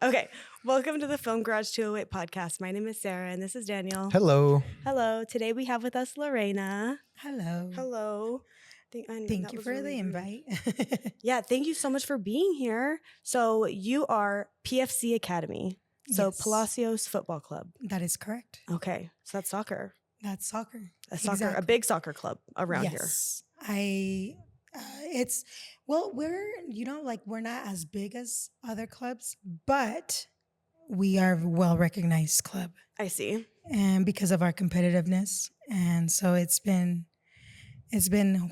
Okay, welcome to the Film Garage 208 podcast. My name is Sarah and this is Daniel. Hello. Hello. Today we have with us Lorena. Hello. Hello. Thank you for the invite. Yeah, thank you so much for being here. So you are PFC Academy. So Yes. Palacios Football Club. That is correct. Okay, so that's soccer. That's soccer. A big soccer club around here. Yes. We're not as big as other clubs, but we are a well-recognized club. I see. And because of our competitiveness. And so it's been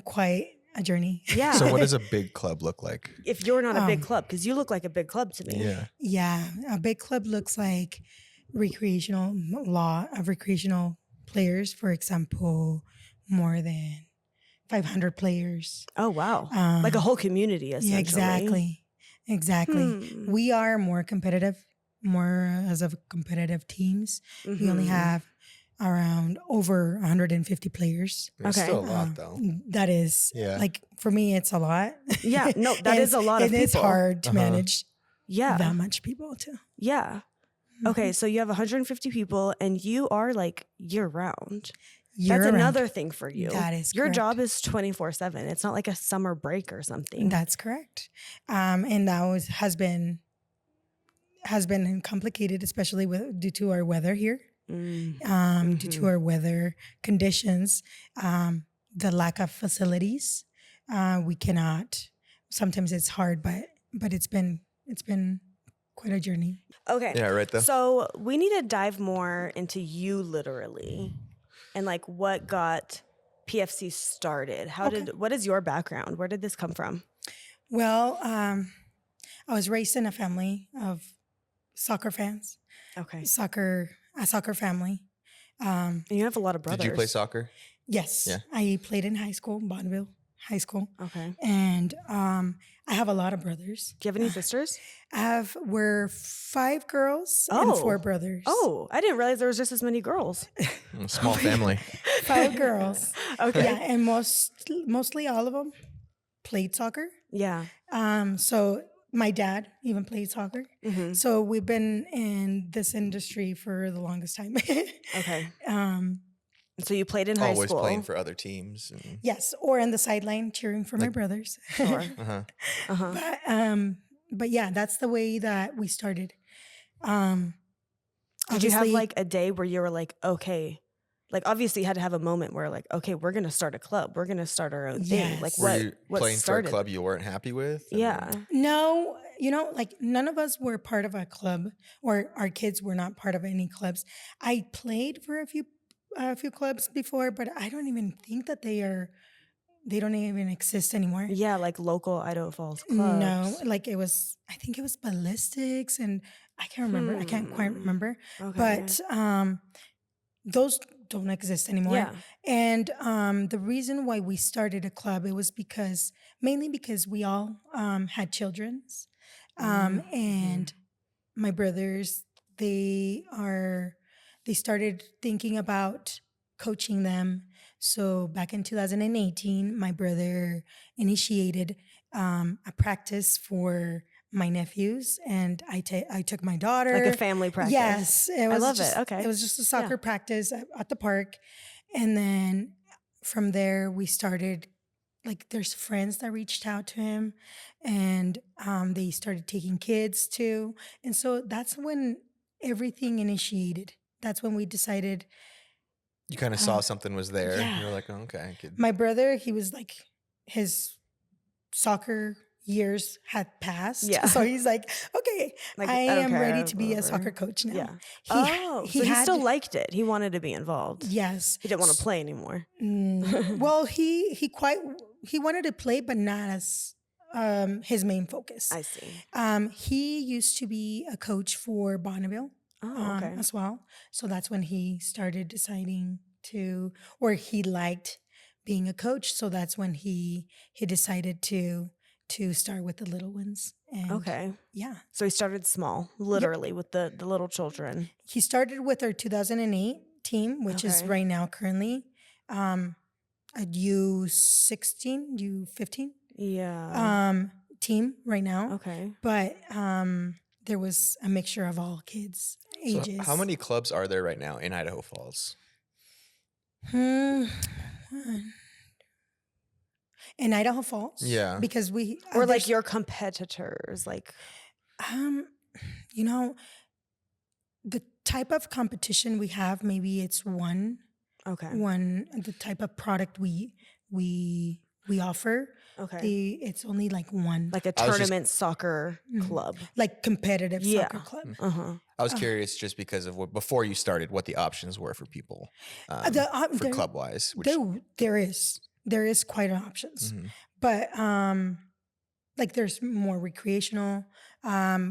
quite a journey. Yeah. So what does a big club look like? If you're not a big club, because you look like a big club to me. Yeah. Yeah. A big club looks like recreational players, for example, more than 500 players. Oh, wow. Like a whole community, essentially. Yeah, exactly. We are more competitive, as of competitive teams. We only have around over 150 players. It's still a lot, though. That is, like, for me, it's a lot. Yeah, no, that is a lot of people. It's hard to manage that much people, too. Yeah. Okay, so you have 150 people and you are like year round. That's another thing for you. That is Your correct. job is 24/7. It's not like a summer break or something. That's correct. And that has been complicated, especially due to our weather here. Due to our weather conditions, the lack of facilities. We cannot. Sometimes it's hard, but it's been quite a journey. Okay. Yeah, right though. So we need to dive more into you literally and like what got PFC started. What is your background? Where did this come from? Well, I was raised in a family of soccer fans. Okay. A soccer family. And you have a lot of brothers. Did you play soccer? Yes. Yeah. I played in high school, Bonneville High School. Okay. And I have a lot of brothers. Do you have any sisters? We're 5 girls and 4 brothers. Oh, I didn't realize there was just as many girls. Small family. 5 girls. Okay. Yeah, and mostly all of them played soccer. Yeah. So my dad even played soccer. So we've been in this industry for the longest time. Okay. So you played in high Always school. playing for other teams. Yes, or in the sideline cheering for my brothers. Sure. But yeah, that's the way that we started. Did you have like a day where you were like, okay, like obviously you had to have a moment where like, okay, we're going to start a club. We're going to start our own thing. Yes. Like Were you what playing started? for a club you weren't happy with? Yeah. No, like none of us were part of a club, or our kids were not part of any clubs. I played for a few clubs before, but I don't even think that they don't even exist anymore. Yeah, like local Idaho Falls clubs. No, like I think it was Ballistics, and I can't remember. I can't quite remember. Okay. But those don't exist anymore. Yeah. And the reason why we started a club, it was mainly because we all had children's. And my brothers, they started thinking about coaching them. So back in 2018, my brother initiated a practice for my nephews, and I took my daughter. Like a family practice. Yes. I love it. Okay. It was just a soccer practice at the park. And then from there, we started, like, there's friends that reached out to him, and they started taking kids too. And so that's when everything initiated. That's when we decided. You kind of saw something was there. Yeah. You were like, oh, okay. I could. My brother, he was like, his soccer years had passed. Yeah. So he's like, okay, Like, I I don't am care, ready to be a whatever. soccer coach now. Yeah. So he still liked it. He wanted to be involved. Yes. He didn't want to play anymore. Well, he wanted to play, but not as his main focus. I see. He used to be a coach for Bonneville. Okay. As well. So that's when he started deciding he liked being a coach. So that's when he decided to start with the little ones. And Okay. yeah. So he started small, literally, with the little children. He started with our 2008 team, which is right now currently at U16, U15. Yeah. Team right now. Okay. But there was a mixture of all kids, So ages. how many clubs are there right now in Idaho Falls? Hmm. In Idaho Falls? Yeah. Because we Or like there's- your competitors, like you know, the type of competition we have, maybe it's one the type of product we offer. Okay. It's only like one, Like a I was just- tournament soccer club. like competitive Yeah. soccer club. Uh-huh. I was curious just because of before you started, what the options were for people for there- club wise. There is quite options, Mhm. but like there's more recreational.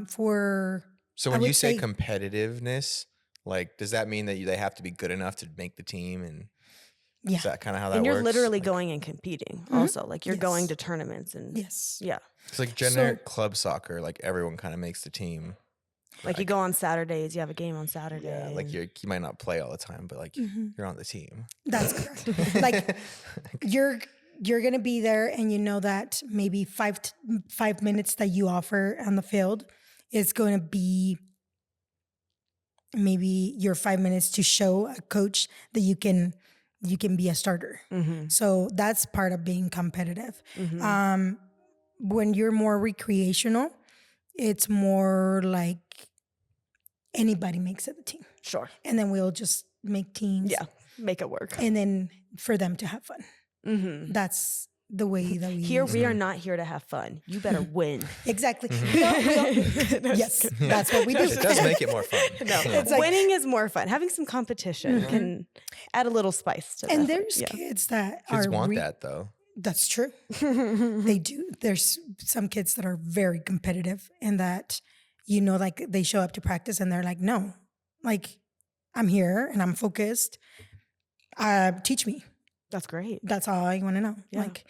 For So I when you would say say- competitiveness, like, does that mean that they have to be good enough to make the team? And yeah, is that kind of how that And you're works? literally Like, going and competing also. Like you're going Yes. to tournaments and yes, yeah. it's like generic club soccer. Like everyone kind of makes the team. Like you go on Saturdays, you have a game on Saturday. Yeah, like and- you might not play all the time, but like you're on the team. that's correct. Like you're gonna be there, and you know that maybe 5 minutes that you offer on the field is going to be maybe your 5 minutes to show a coach that you can be a starter. Mhm. So that's part of being competitive. Mhm. When you're more recreational, it's more like anybody makes it the team, Sure. and then we'll just make teams. Yeah. Make it work. And then for them to have fun. Mhm. That's the way that we Here we are not here to have fun. You better win. Exactly. No, Yes, just that's what we do. It does make it more fun. No, Yeah. It's like- winning is more fun. Having some competition can add a little spice to And the- there's yeah. kids that Kids are want that though. That's true. They do. There's some kids that are very competitive, and that like they show up to practice and they're like, no, like I'm here and I'm focused. Teach me. That's great. That's all I want to know. Yeah. Like,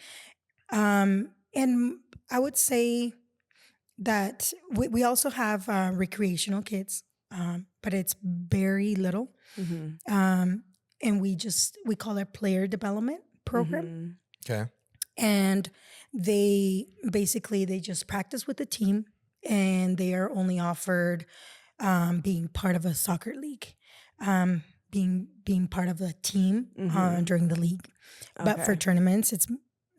and I would say that we also have recreational kids, but it's very little. Mhm. And we call it player development program. Mhm. Okay. And they just practice with the team, and they are only offered being part of a soccer league, being part of a team during the league. But for Okay. tournaments, it's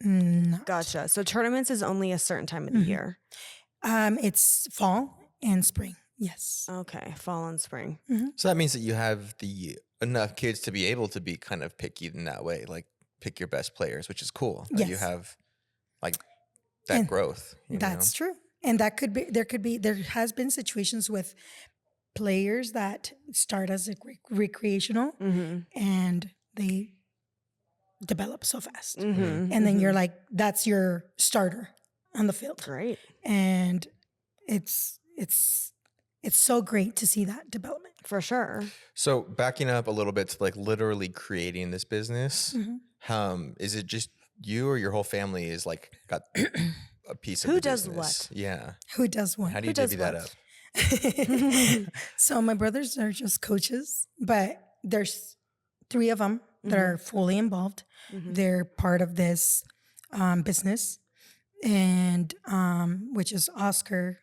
not. Gotcha. So tournaments is only a certain time of the year. It's fall and spring. Yes. Okay. Fall and spring. So that means that you have enough kids to be able to be kind of picky in that way, like pick your best players, which is cool. That you Yes. have like that And growth. That's true. And there has been situations with players that start as a recreational Mm-hmm. and they develop so fast. Mm-hmm. And then you're like, that's your starter on the field. Great. And it's so great to see that development. For sure. So backing up a little bit to like literally creating this business, Mhm. is it just you or your whole family is like got a piece of Who the does business? what? Yeah. Who does what? How do you Who does divvy that what? up? So my brothers are just coaches, but there's 3 of them that are fully involved. Mhm. They're part of this business, and which is Oscar,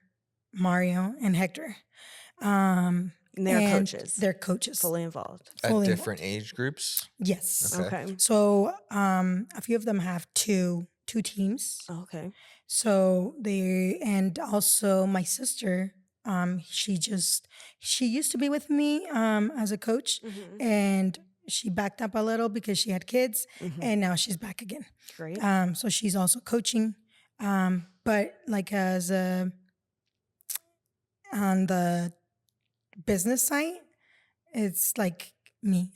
Mario, and Hector. And they're and coaches. They're coaches. fully involved. At fully different age groups? Yes. Okay. Okay. So a few of them have two teams. Okay. So and also my sister, she used to be with me as a coach, Mm-hmm. and she backed up a little because she had kids, Mhm. and now she's back again. Great. So she's also coaching, but like on the business side, it's like me.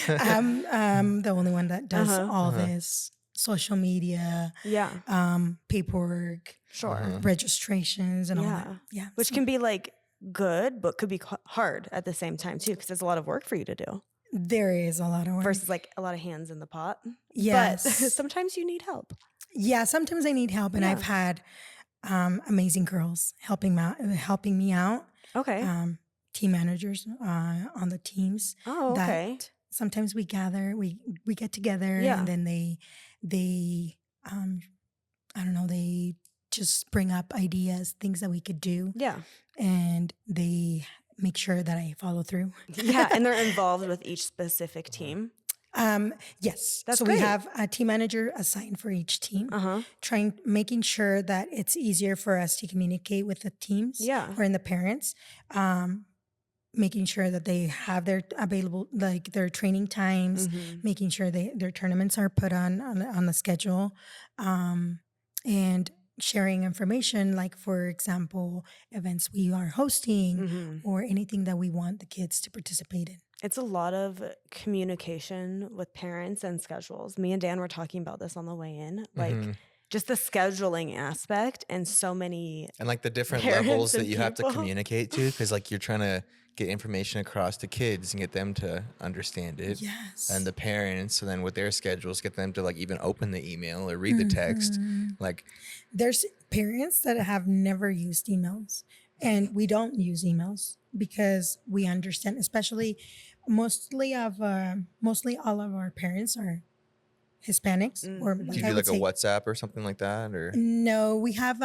I'm the only one that does all this social media, Yeah. paperwork, Sure. registrations, and all that. Yeah. Yeah, Which so can be like good, but could be hard at the same time too, because there's a lot of work for you to do there is a lot of work. versus like a lot of hands in the pot. Yes. But sometimes you need help. Yeah, sometimes I need help, and I've Yeah. had amazing girls helping me out. Okay. Team managers on the teams. Oh, okay. That sometimes we gather, we get together, Yeah. and then they I don't know, they just bring up ideas, things that we could do, Yeah. and they make sure that I follow through. Yeah. And they're involved with each specific team. Yes. That's so great. we have a team manager assigned for each team, making sure that it's easier for us to communicate with the teams or in the parents, making sure that they have their available, like their training times, making sure their tournaments are put on the schedule, and sharing information, like, for example, events we are hosting or anything that we want the kids to participate in. It's a lot of communication with parents and schedules. Me and Dan were talking about this on the way in, like just the scheduling aspect and so many and like the different parents levels that and you have to people. communicate to, because like you're trying to get information across to kids and get them to understand it. Yes. And the parents, and then with their schedules, get them to like even open the email or read the text. Like there's parents that have never used emails, and we don't use emails because we understand, especially mostly all of our parents are Hispanics, or do you do like a WhatsApp or something like that, or? No, we have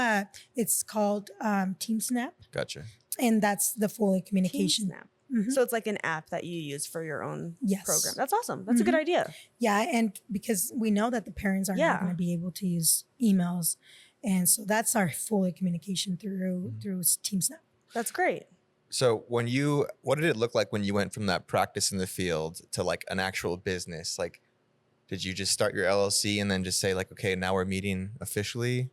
it's called Team Snap. Gotcha. And that's the full communication. Team Snap. So it's like an app that you use for your own Yes. program. That's awesome. That's a good idea. Yeah, and because we know that the parents are not going to be able to use emails, and so that's our full communication through Team Snap. That's great. So what did it look like when you went from that practice in the field to like an actual business? Like, did you just start your LLC and then just say like, okay, now we're meeting officially?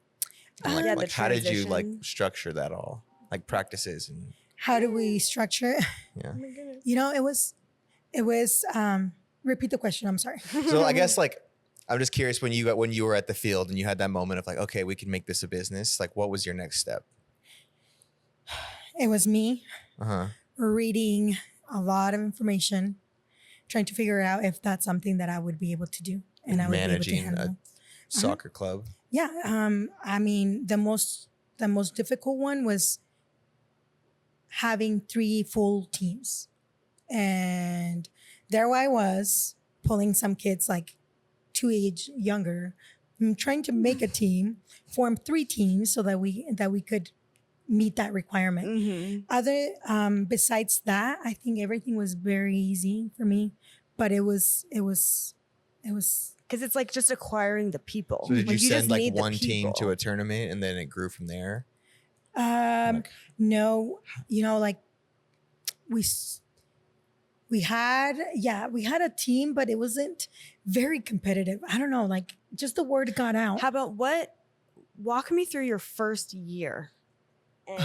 And like how did you like structure that all? Like practices and how do we structure? Yeah. Oh my goodness. You know, it was repeat the question. I'm sorry. So I guess like I'm just curious, when you were at the field and you had that moment of like, okay, we can make this a business. Like, what was your next step? It was me reading a lot of information, trying to figure out if that's something that I would be able to do, and I would be able to handle. Managing a soccer club. Yeah. I mean, the most difficult one was having 3 full teams. And there I was pulling some kids like 2 age younger, trying to make a team, form 3 teams so that we could meet that requirement. Besides that, I think everything was very easy for me, but it was because it's like just acquiring the people. So did you send just like need the one team to people. a tournament and then it grew from there? No, you know, like we had a team, but it wasn't very competitive. I don't know, like just the word got out. How about walk me through your first year. And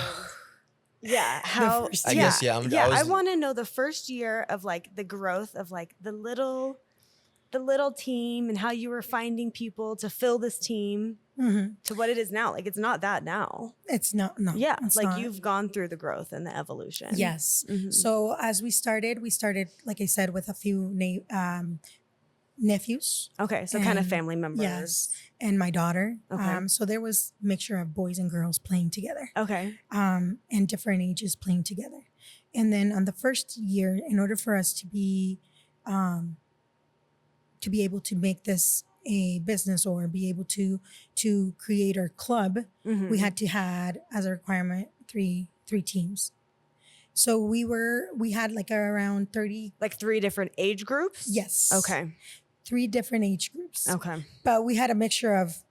how I guess I want to know the first year of like the growth of like the little team and how you were finding people to fill this team to what it is now. Like it's not that now. It's not. No. Yeah, it's like not. you've gone through the growth and the evolution. Yes. So as we started, like I said, with a few nephews. Okay, so kind of family members. Yes, and my daughter. Okay. So there was a mixture of boys and girls playing together. Okay. And different ages playing together. And then on the first year, in order for us to be able to make this a business or be able to create our club, we had to had as a requirement 3 teams. So we had like around 30, like 3 different age groups. Yes. Okay. 3 different age groups. Okay. But we had a mixture of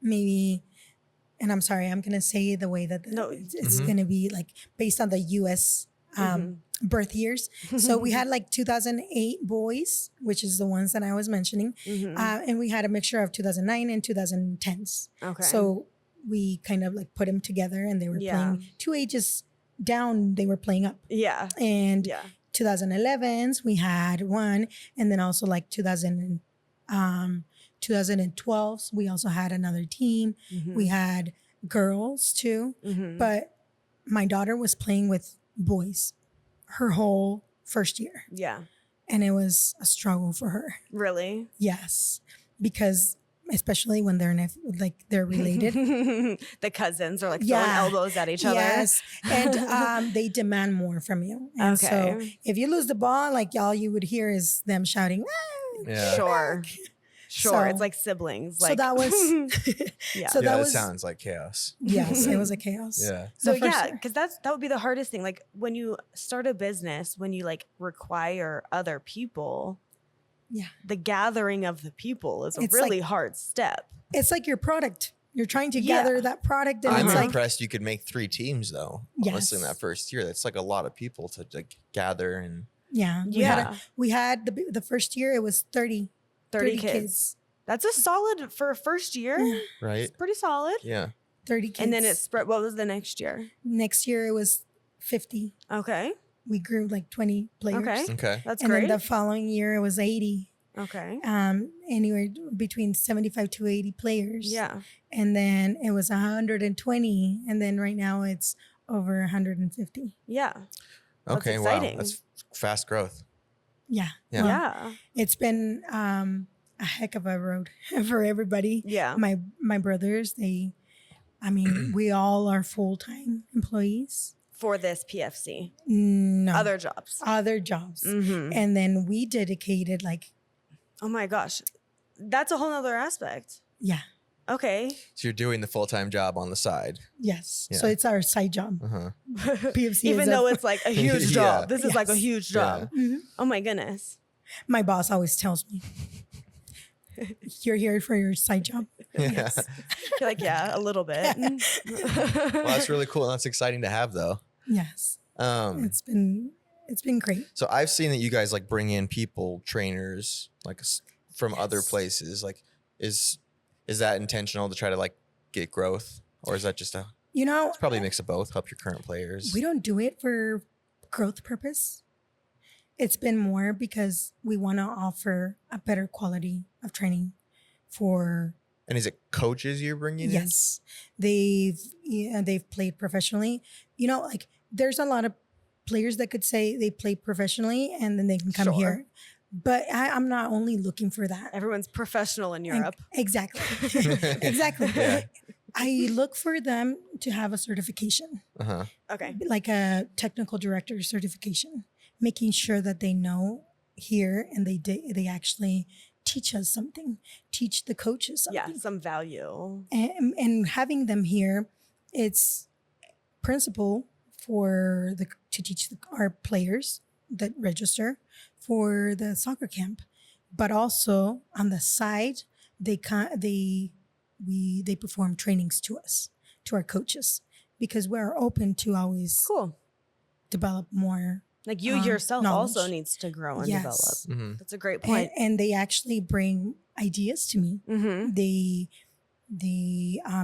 maybe, and I'm sorry, I'm gonna say the way that it's gonna be like based on the U.S. Birth years. So we had like 2008 boys, which is the ones that I was mentioning, and we had a mixture of 2009 and 2010s. Okay. So we kind of like put them together, and they were playing 2 ages down. They were playing up. Yeah. And 2011s we had one, and then also like 2012s we also had another team. We had girls too, but my daughter was playing with boys her whole first year. Yeah. And it was a struggle for her. Really? Yes. Because especially when they're they're related. The cousins are like throwing elbows at each other. Yes. And they demand more from you. And so if you lose the ball, like all you would hear is them shouting, Yeah. Sure. Sure, it's So- like siblings. So Like that was yeah. So yeah, that it was sounds like chaos. yes, it was a chaos. Yeah. So The first yeah, year. because that would be the hardest thing. Like when you start a business, when you like require other people, Yeah. the gathering of the people is a It's really hard step. It's like your product. You're trying to Yeah. gather that product, and I'm it's like impressed you could make 3 teams though. Honestly, in Yes. that first year, that's like a lot of people to like gather and yeah, Yeah, we had the first year it was 30 30 kids. That's a solid for a first year. Yeah. right. It's pretty solid. Yeah. 30 kids. And then it spread. What was the next year? next year it was 50. Okay, We grew like 20 players. Okay. Okay. that's And great. then the following year it was 80. Okay, Anywhere between 75 to 80 players. yeah. And then it was 120, and then right now it's over 150. Yeah. That's Okay. exciting. Wow. That's fast growth. Yeah. Yeah. Well, Yeah. It's been a heck of a road for everybody. Yeah. My brothers, we all are full-time employees. For this PFC. No. Other jobs. Other jobs. Mm-hmm. And then we dedicated Oh my gosh. That's a whole nother aspect. yeah. Okay. So you're doing the full-time job on the side. Yes. Yeah. So it's our side job. Uh-huh. PFC Even is though it's like a huge Yeah. job. This is like a Yes. huge job. Mhm. Oh my goodness. My boss always tells me, "You're here for your side job." Yeah. You're like, yeah, a little bit. Well, that's really cool. And that's exciting to have though. Yes. It's It's been great. So I've seen that you guys like bring in people, trainers, like from other Yes. places. Like, is that intentional to try to like get growth, or is that just It's probably a mix of both? Help your current players. we don't do it for growth purpose. It's been more because we want to offer a better quality of training for And is it coaches you're bringing in? yes. They've played professionally. Like there's a lot of players that could say they play professionally and then they can come Sure. here. But I'm not only looking for that. Everyone's professional in And- Europe. Exactly. Exactly. Yeah. I look for them to have a certification, Uh-huh. Okay. like a technical director certification, making sure that they know here and they actually teach us something, teach the coaches Yeah, something. some value. And having them here, it's principle to teach our players that register for the soccer camp, but also on the side they perform trainings to us, to our coaches, because we're open to always Cool. develop more. Like you yourself also knowledge. needs to grow and Yes. develop. Mhm. That's a great And, point. and they actually bring ideas to me. Mm-hmm. They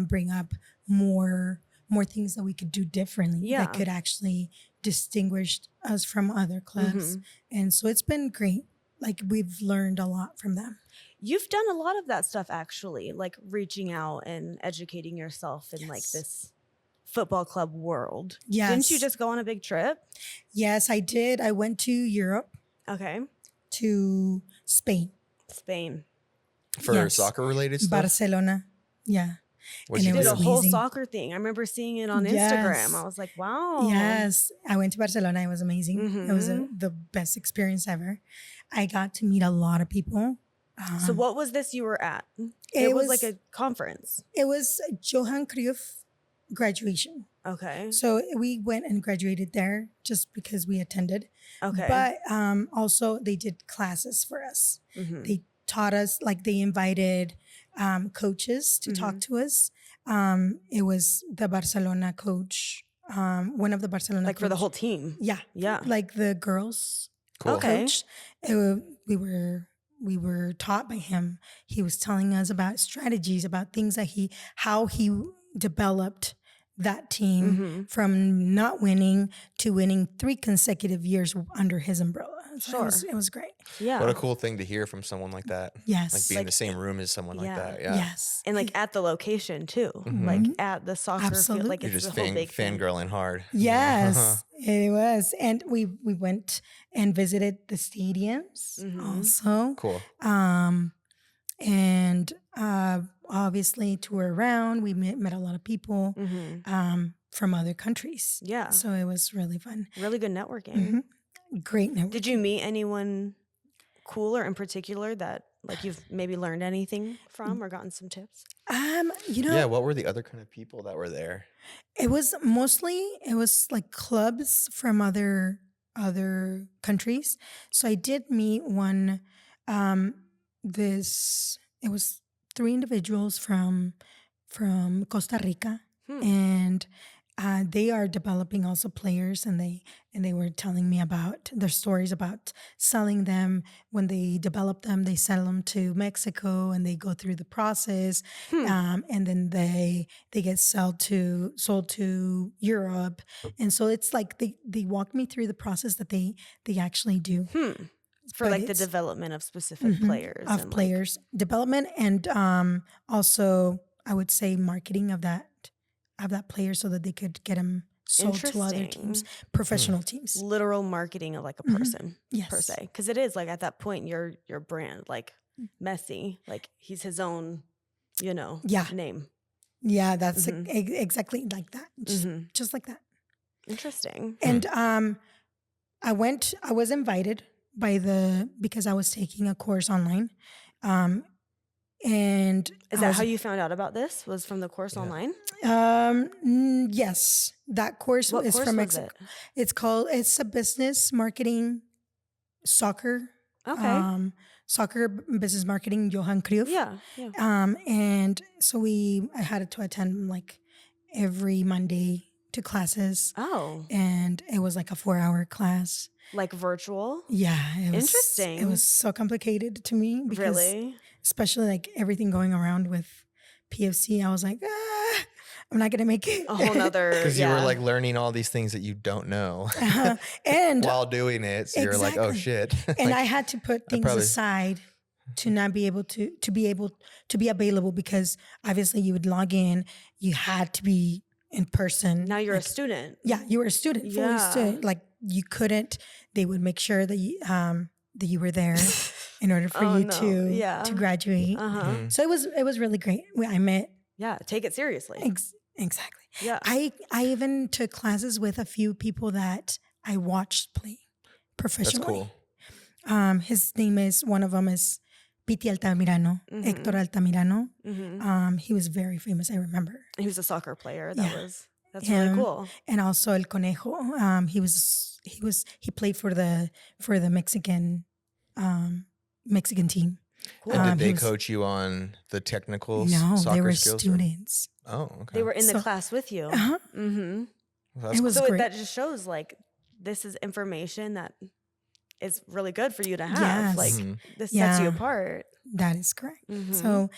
bring up more things that we could do differently Yeah. that could actually distinguish us from other clubs. And so it's been great. Like we've learned a lot from them. You've done a lot of that stuff actually, like reaching out and educating yourself in like Yes. this football club world. Yes. Didn't you just go on a big trip? Yes, I did. I went to Europe, Okay. to Spain, Spain. For Yes. soccer related stuff. Barcelona. Yeah. What'd and you it Did was a whole amazing. soccer thing. I remember seeing it on Yes. Instagram. I was like, wow. Yes, I went to Barcelona. It was amazing. It was the best experience ever. I got to meet a lot of people. So what was this you were at? It was was like a conference. It was Johan Cruyff graduation. Okay. So we went and graduated there just because we attended. Okay. But also they did classes for us. Mhm. They taught us, like they invited coaches to talk to us. It was the Barcelona coach, one of the Barcelona like for the coach- whole team. Yeah. Yeah. Like the girls Cool. Okay. coach. We were taught by him. He was telling us about strategies, about things that how he developed that team Mhm. from not winning to winning 3 consecutive years under his umbrella. So Sure. it was great. Yeah. What a cool thing to hear from someone like that. Yes. Like being in the same room as someone like Yeah. that. Yeah. Yes. And like at the location too, Mhm. like at the soccer field, Absolutely. like You're it's just the whole big thing. fangirling hard. Yes, it was. And we went and visited the stadiums Mhm. also. Cool. And obviously tour around. We met a lot of people Mhm. from other countries. Yeah. So it was really fun. Really good networking. Mhm. Great network. Did you meet anyone cool or in particular that Like you've maybe learned anything from or gotten some tips? Yeah, what were the other kind of people that were there? It was like clubs from other countries. So I did meet one. It was three individuals from Costa Rica, and they are developing also players, and they were telling me about their stories about selling them. When they develop them, they sell them to Mexico, and they go through the process, and then they get sold to Europe, and so it's like they walk me through the process that they actually do. For But like the it's- development of specific players. of and players development, and also I would say marketing of that player so that they could get them sold to other teams, Interesting. professional teams. Literal marketing of like a person Yes. per se. Because it is like at that point your brand, like Messi, like he's his own, Yeah. name. Yeah, that's exactly like that. Just like that. Interesting. And I was invited because I was taking a course online. And Is that how you found out about this? Was from the course online? yes, that course What is course from was Mexico. it? It's a business marketing soccer. Okay. Soccer business marketing, Johan Cruyff. Yeah. And so I had to attend like every Monday to classes. Oh, And it was like a 4-hour class. like virtual? Yeah. Interesting. It was so complicated to me because Really? especially like everything going around with PFC, I was like, I'm not going to make it. A whole nother. Because you were like learning all these things that you don't know And while doing it. So you're like, oh Exactly. shit. and Like, I had to put things aside to not be able to be available, because obviously you would log in, you had to be in person. Now you're a student. Yeah, you were a student, fully Yeah. student. Like you couldn't. They would make sure that you were there in order for you to graduate. So it was really great. I met. Yeah, take it seriously. Exactly. Yeah. I even took classes with a few people that I watched play professionally. that's cool. One of them is Piti Altamirano, Hector Altamirano. He was very famous, I remember. He was a soccer player. That's Him, really cool. And also El Conejo. He played for the Mexican team. Cool. And did they coach you on the technical soccer they were skills? students. Oh, okay. They were in the class with you. Uh-huh. Mm-hmm. Well, It was So great. that just shows like this is information that is really good for you to have. Yes. Like this sets you Yeah. apart. That is correct. Mhm. So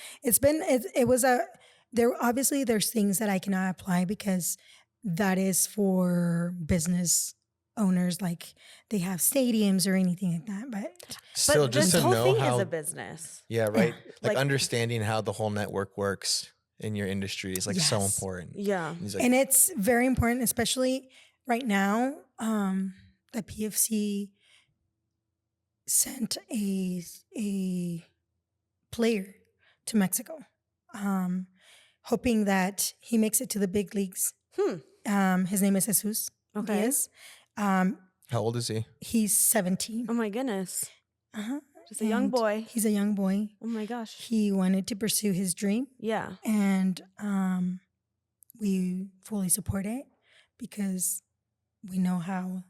there's things that I cannot apply because that is for business owners, like they have stadiums or anything like that. But Still, But just this to whole know thing how, is a business. yeah, right. Like Like- understanding how the whole network works in your industry is like so Yes. important. Yeah. He's like, and it's very important, especially right now. The PFC sent a player to Mexico, hoping that he makes it to the big leagues. His name is Jesus. Okay. Diaz. how old is he? He's 17. Oh my goodness. Uh-huh. Just a young And boy. He's a young boy. Oh my gosh. He wanted to pursue his dream, Yeah. and we fully support it because we know how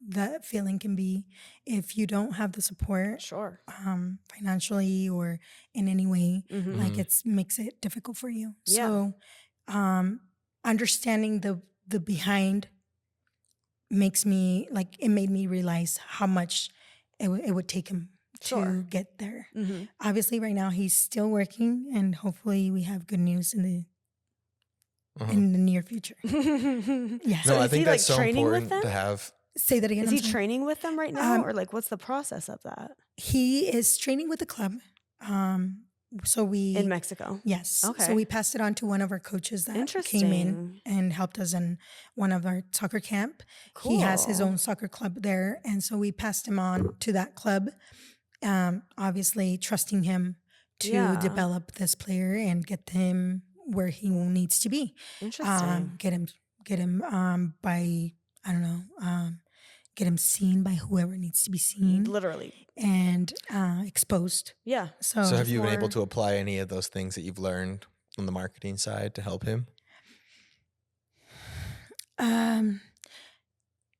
that feeling can be if you don't have the support Sure. financially or in any way. Mhm. Like it makes it difficult for you. Yeah. So understanding the behind made me realize how much it would take him Sure. to get there. Mhm. Obviously right now he's still working, and hopefully we have good news in the near future. Yeah. So No, I is think he that's like so training with important them? to have. Say that again. Is I'm he sorry. training with them right now, or like what's the process of that He is training with the club. So we in Mexico? Yes. Okay. So we passed it on to one of our coaches that came Interesting. in and helped us in one of our soccer camp. He has his Cool. own soccer club there, and so we passed him on to that club. Obviously, trusting him to Yeah. develop this player and get him where he needs to be. Interesting. Get him by I don't know. get him seen by whoever needs to be seen Literally. and exposed. Yeah. So, So have you been able more- to apply any of those things that you've learned on the marketing side to help him?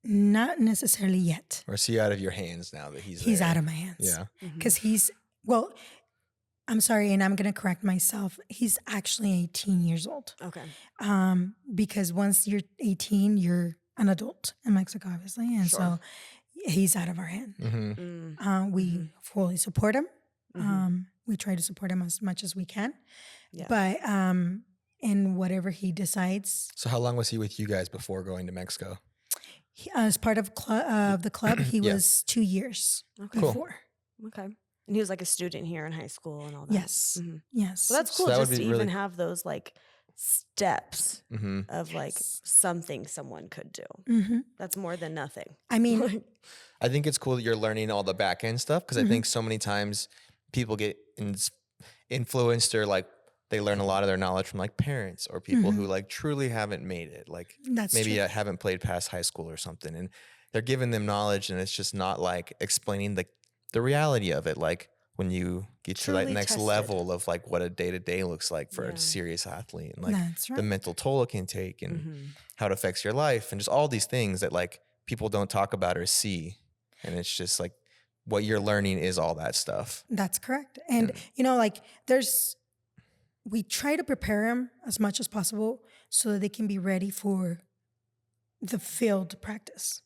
not necessarily yet. Or is he out of your hands now that he's He's there? out of my hands. Yeah. Because well, I'm sorry, and I'm going to correct myself. He's actually 18 years old. Okay. Because once you're 18, you're an adult in Mexico, obviously. And Sure. so he's out of our hand. Mm-hmm. We fully support him. Mhm. We try to support him as much as we can. Yeah. But in whatever he decides, So how long was he with you guys before going to Mexico? as part of the club, he Yeah. was 2 years Okay. Cool. before. Okay. And he was like a student here in high school and all that. Yes. Mhm. Yes. Well, that's So cool that would just to be even really- have those like steps Mm-hmm. of like Yes. something someone could do. hmm That's more than nothing. I mean, I think it's cool that you're learning all the back end stuff because I think so many times people get influenced or like they learn a lot of their knowledge from like parents or people who like truly haven't made it. Like that's maybe true. haven't played past high school or something. And they're giving them knowledge and it's just not like explaining the reality of it. Like when you get to that Truly next tested. level of like what a day-to-day looks like for Yeah. a serious athlete and like That's right. the mental toll it can take and Mhm. how it affects your life and just all these things that like people don't talk about or see. And it's just like what you're learning is all that stuff. That's correct. And, like we try to prepare them as much as possible so that they can be ready for the field practice.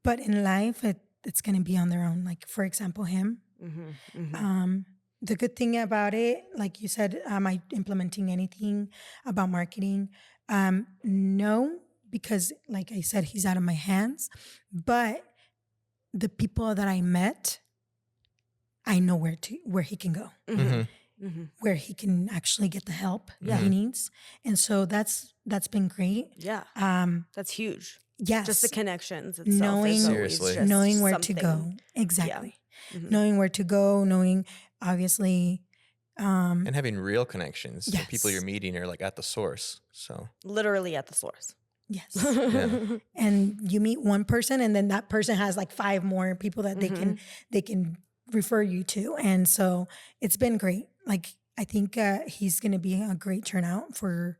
But in life, it's going to be on their own. Like, for example, him. Mhm. Mhm. The good thing about it, like you said, am I implementing anything about marketing? No, because like I said, he's out of my hands. But the people that I met, I know where he can go, Mhm. Mhm. where he can actually get the help that he Mhm. needs. And so that's been great. Yeah. Um, That's huge. yes, Just the connections itself. Knowing- is always Seriously. just knowing where something. to go. Exactly. Mhm. Knowing where to go, knowing obviously And having real connections. The people Yes. you're meeting are like at the source. So Literally at the source. yes. Yeah. And you meet one person and then that person has like 5 more people that Mm-hmm. they can refer you to. And so it's been great. Like I think he's going to be a great turnout for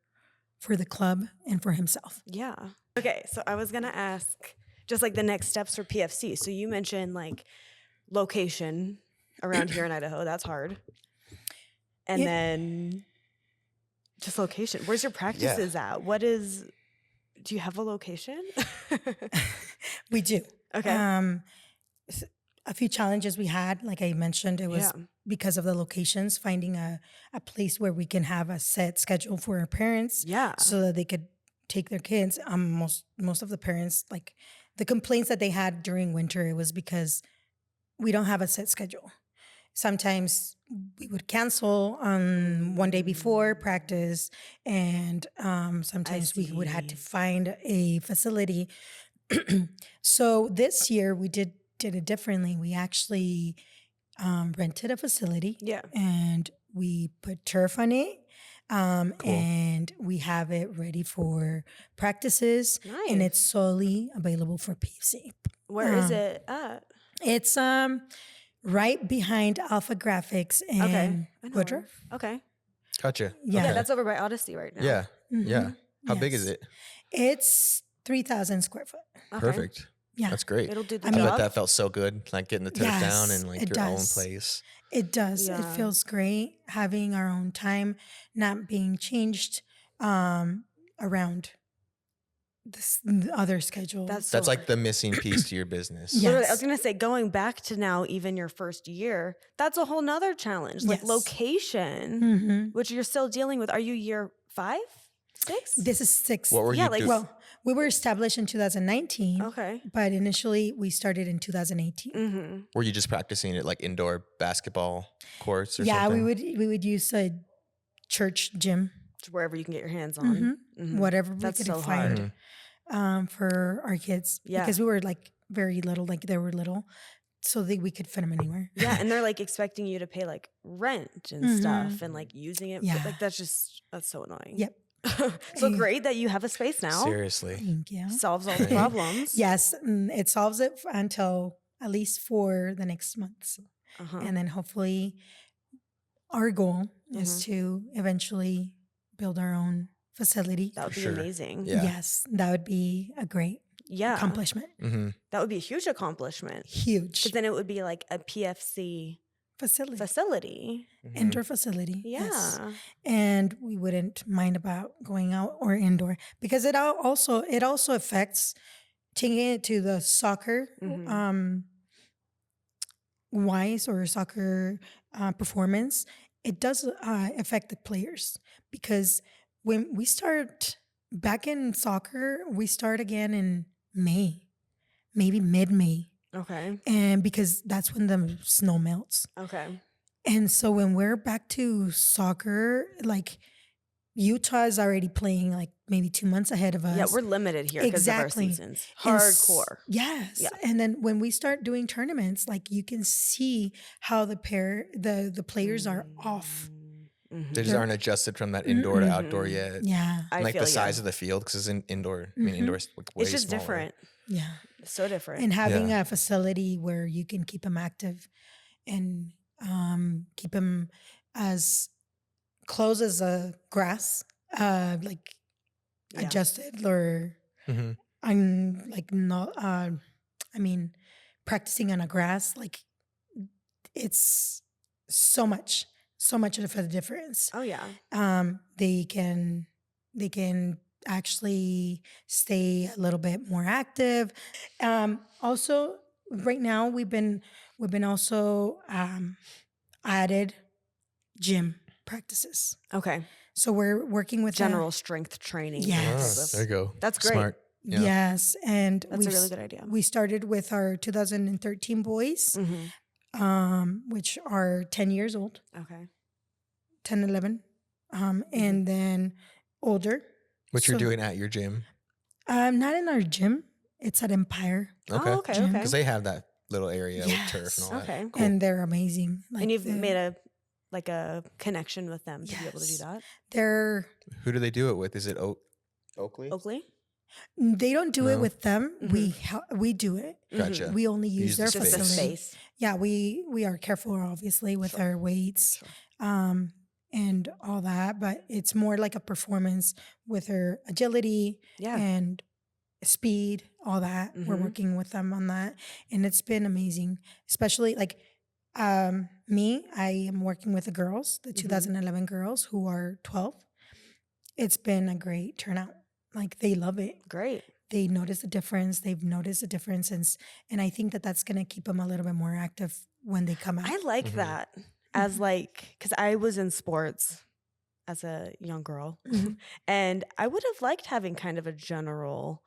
the club and for himself. Yeah. Okay. So I was going to ask just like the next steps for PFC. So you mentioned like location around here in Idaho. That's hard. And Yeah. then just location. Where's your practices at? Do you have a location? We do. Okay. A few challenges we had, like I mentioned, it was Yeah. because of the locations, finding a place where we can have a set schedule for our parents. Yeah. So that they could take their kids. Most of the parents, like the complaints that they had during winter, it was because we don't have a set schedule. Sometimes we would cancel on one day before practice, and sometimes we would have to see. find a facility. So this year we did it differently. We actually rented a facility Yeah. and we put turf on it. Cool. And we have it ready for practices, Nice. and it's solely available for PFC. Where is it at? It's right behind Alpha Graphics and Okay. I know Woodruff. where. Okay. Gotcha. Yeah. Yeah, Okay. that's over by Odyssey right now. Yeah. Mhm. Yeah. How big is Yes. it? It's 3,000 square foot. Okay. Perfect. Yeah. That's great. It'll do the I I mean- bet job. that felt so good, like getting the turf down Yes, and like it your own does. place. It does. It Yeah. feels great having our own time, not being changed around the other schedule. That's That's so like the missing piece to your business. Yeah. Literally, I was Yes. gonna say, going back to now, even your first year, that's a whole nother challenge. Like Yes. location, Mhm. which you're still dealing with. Are you year 5, 6? This is 6. What were Yeah, you like- doing? Well, we were established in 2019, Okay. but initially we started in 2018. Mm-hmm. Were you just practicing at like indoor basketball courts or Yeah, something? we would use a church gym, Wherever you can get your hands on. Mhm. whatever we That's could so find hard. For our kids. Yeah. Because we were like very little, like they were little, so that we could fit them anywhere. Yeah, and they're like expecting you to pay like rent and Mhm. stuff, and like using it. Yeah. Like that's so annoying. Yep. So great that you have a space now. Seriously. Thank you. Solves all the problems. Yes, it solves it until at least for the next month. Uh-huh. And then hopefully our goal is to eventually build our own facility. That would be sure. amazing. Yeah. Yes, that would be a great accomplishment. Mm-hmm. That would be a huge accomplishment. Huge Because then it would be like a PFC facility. Mm-hmm. indoor facility. Yeah. Yes. And we wouldn't mind about going out or indoor because it also affects taking it to the soccer wise or soccer performance. It does affect the players because when we start back in soccer, we start again in May, maybe mid-May. Okay. And because that's when the snow melts. Okay. And so when we're back to soccer, like Utah is already playing like maybe 2 months ahead of us. Yeah, we're limited here because of our seasons. Hardcore. Yes. Yeah. And then when we start doing tournaments, like you can see how the players are off. Mm-hmm. They just aren't adjusted from that indoor to outdoor yet. Yeah. Like the size of the field, because it's indoor. I mean, indoors like way it's just smaller. different. Yeah. It's so different. And having a facility where you can keep them active and keep them as close as a grass, like adjusted or I'm like not. I mean, practicing on a grass, like it's so much of a difference. Oh yeah. They can actually stay a little bit more active. Also, right now we've been also added gym practices. Okay. So we're working with General strength training. Yes. There you go. That's great. Smart. Yeah. Yes, and That's a really good idea. We started with our 2013 boys, which are 10 years old. Okay. 10, 11, and then older. What you're doing at your gym? Not in our gym. It's at Empire. Okay. Oh, okay. Because they have that little area with turf and all that. Okay. Cool. And they're amazing. Like And you've made a connection with them to be able to do Yes. that. They're Who do they do it with? Is it Oakley? Oakley? they don't do it No. with them. We do it. Gotcha. We only use use their the Just the facility. space. Yeah, we are careful obviously with our weights. And all that, but it's more like a performance with her agility Yeah. and speed, all that. We're working with them on that. And it's been amazing. Especially like me, I am working with the girls, the 2011 girls who are 12. It's been a great turnout. Like they love it. Great. They notice the difference. They've noticed the difference. And I think that that's going to keep them a little bit more active when they come out. I like that as because I was in sports as a young girl and I would have liked having kind of a general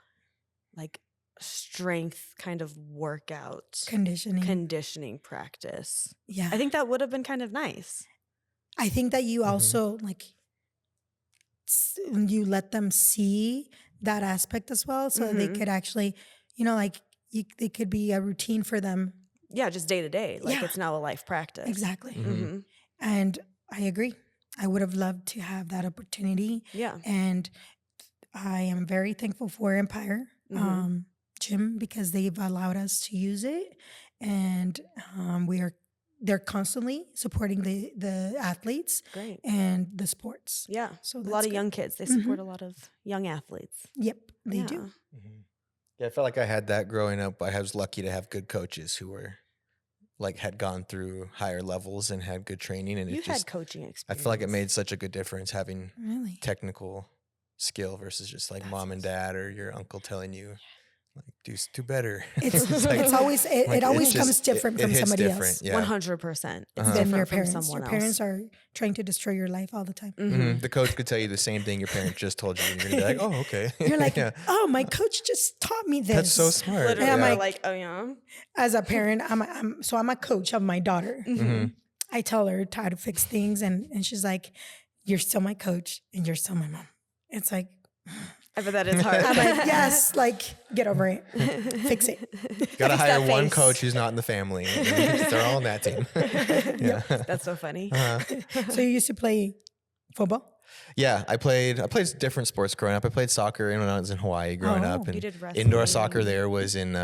like strength kind of workout conditioning practice. Yeah. I think that would have been kind of nice. I think that you also like you let them see that aspect as well, so they could actually, they could be a routine for them. Yeah, just day to day. Like it's now a life practice. Exactly. And I agree. I would have loved to have that opportunity. Yeah. And I am very thankful for Empire Gym because they've allowed us to use it, and they're constantly supporting the athletes and the sports. Yeah. So a lot of young kids. They support a lot of young athletes. Yep, they do. Yeah, I felt like I had that growing up. I was lucky to have good coaches who were had gone through higher levels and had good training. And You it had just, coaching experience. I feel like it made such a good difference having Really? technical skill versus just mom and dad or your uncle telling you do better. It always comes different from somebody else. Yeah. 100%. Than your from parents. someone Your parents else. are trying to destroy your life all the time. The coach could tell you the same thing your parents just told you, and you're gonna be like, "Oh, okay." You're like, yeah. "Oh, my coach just taught me this." That's so smart. Literally, And I'm like, oh yeah. As a parent, I'm a coach of my daughter. I tell her how to fix things, and she's like, "You're still my coach, and you're still my mom." It's like, I bet that is hard. I'm like, yes, get over it, fix it. Gotta Fix hire that one face. coach who's not in the family. They're all on that team. Yeah. That's so funny. So you used to play football? Yeah, I played different sports growing up. I played soccer when I was in Hawaii growing up, Oh. You and did indoor wrestling. soccer there was in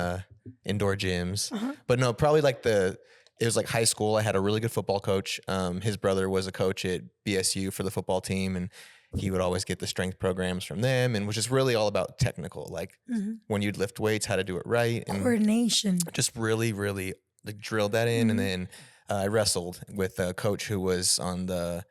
indoor gyms. Uh-huh. But no, probably like it was like high school. I had a really good football coach. His brother was a coach at BSU for the football team, and he would always get the strength programs from them, and was just really all about technical, like when you'd lift weights, how to do it right, and Coordination. just really, really like drilled that in. And then I wrestled with a coach who was on the